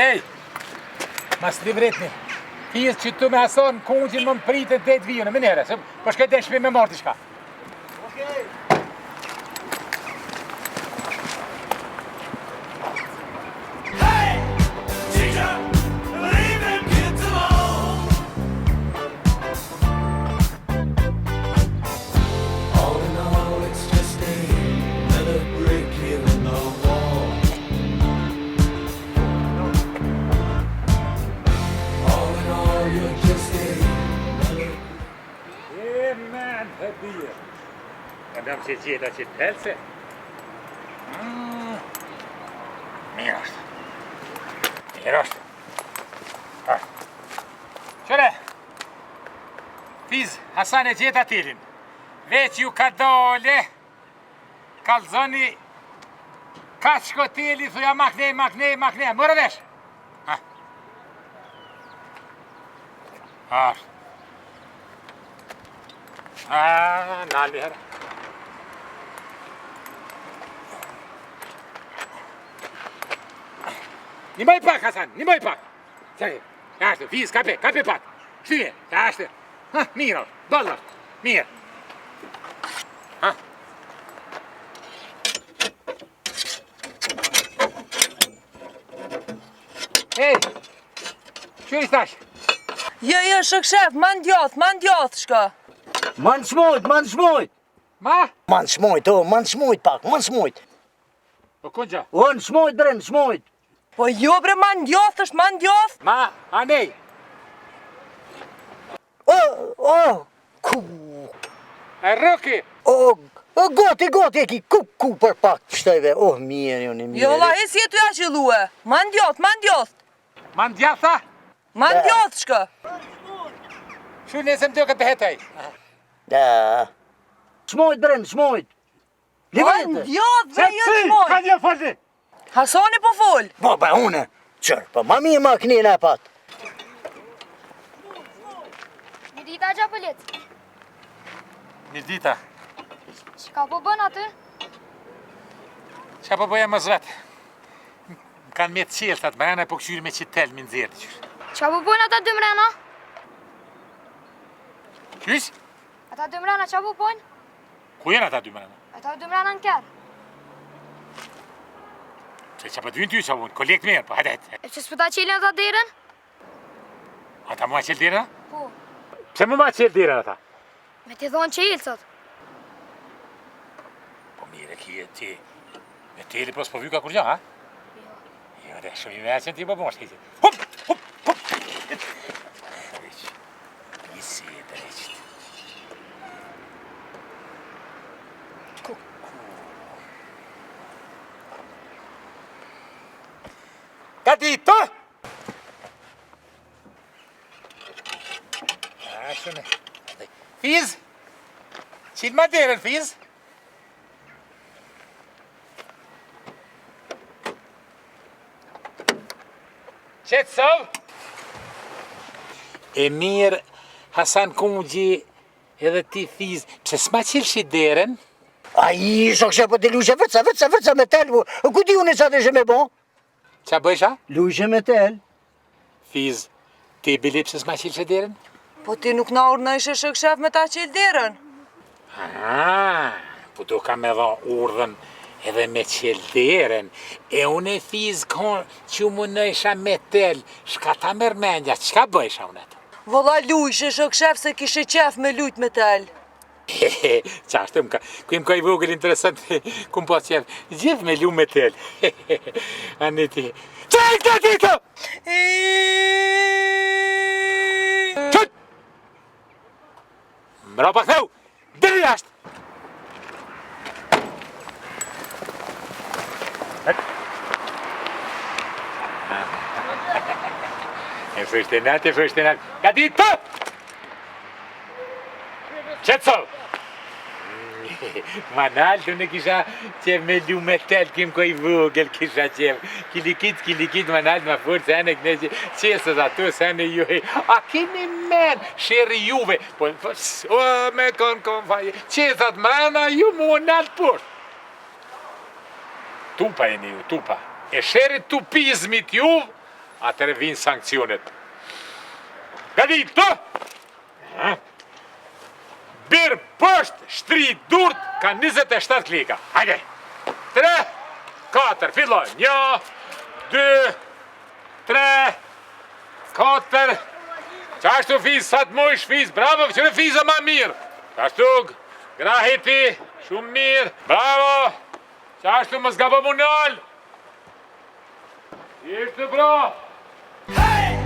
Ej, mas livretni. Fiz që tu me Hasan kungjin më më pritë të detë vijën, më nere, po shkaj të shpi me marrë t'i shka. Okej. Këndëm që gjeta që të helse. Mirë është. Mirë është. Qëre, Fiz, Hasan e gjeta tilin. Veç ju ka dole, kalzoni, ka shko tili, thuja makne, mërë vesh. Ashtë. Nalli herë. Nimoj pak, Hasan, nimoj pak. Qaj, ashtë, Fiz, kape pak. Shtyje, ashtë. Mirë, dollë, mirë. Ej, qëri stash? Jo, shëkshef, ma ndjoth, shka. Ma në shmojt. Ma? Ma në shmojt pak. Po këngja? O, në shmojt bre, në shmojt. Po jo bre, ma ndjoth, është ma ndjoth. Ma, anej. Ku. E rëki. Goti, e ki ku për pak pështajve. Mirë, jo në mirë. Jo, la, e si e të ja që lue. Ma ndjoth. Ma ndjatha? Ma ndjoth, shka. Shu nesëm të këtë hetej. Da. Shmojt bre, në shmojt. Ma ndjoth, bre, jo të shmoj. Ka një foldi. Hasoni po fol. Po, une. Qërë, ma mirë ma këni në pat. Një dita gja pëllit. Një dita. Ka po bën aty? Qa po bëja më zvetë? Më kanë me të qeltat, më janë e po këshyri me qitel, mi nëzirë të qyrë. Qa po bën ata dy mrena? Qysh? Ata dy mrena qa po bën? Ku jenë ata dy mrena? Ata dy mrena në kërë. Qa po dynë ty qa unë, kolekt mirë, po hajde. E që s'pëta qilin ata derën? Ata mua qelë dira? Po. Pse mu ma qelë dira ata? Me t'i thonë qilë, sot. Po mire kje ti, me teli po s'po vyka kur gja, ha? Jo, dhe shumë i me aqen ti po bon, shkejti. Hup! Pisi e dreqit. Gatito! Ashtë Fiz! Qilë ma derën, Fiz! Qetë sov? E mirë, Hasan Kungji edhe ti Fiz, pse s'ma qilë shi derën? Ai, shokëshe po të lushe, vërca me tel, ku di unë e sa të ishe me bo? Qa bëjsha? Lushe me tel. Fiz, ti bili pse s'ma qilë shi derën? Po ti nuk na urdhë në ishe shëkshef me ta qilë derën. Po do ka me dha urdhën edhe me qilë derën. E unë e Fiz konë që mu në isha me tel, shka ta mërmendja, qka bëjsha unë atë? Vëlla lujshe shëkshef se kishe qef me lujt me tel. Qashtë më ka, ku im ka i vogël interesant, ku më po qef, gjithë me lu me tel. Ani ti. Qaj këta tito! Qët! Mra pak theu, diri ashtë! E fështenat. Gatito! Qetso! Manal, të në kisha qef me lu me tel, kim ko i vogël kisha qef. Kilikit, manal, ma furë, se anë e këne qesës ato, se anë e juhe. A kini men, shërë juve. Po, me kon faje. Qesat mrena ju mu në altë por. Tupa e një ju, tupa. E shërë tupizmit ju, atëre vinë sankcionet. Gadit, të! Birë pësht, shtri durt, ka 27 lika. Hajde! 3, 4, filloj. 1, 2, 3, 4. Qashtu fiz, sa të mojsh fiz, bravo, qëre fiza ma mirë. Qashtu, grahiti, shumë mirë, bravo. Qashtu më zgabo mu nëllë. Ishtë bro. Hey!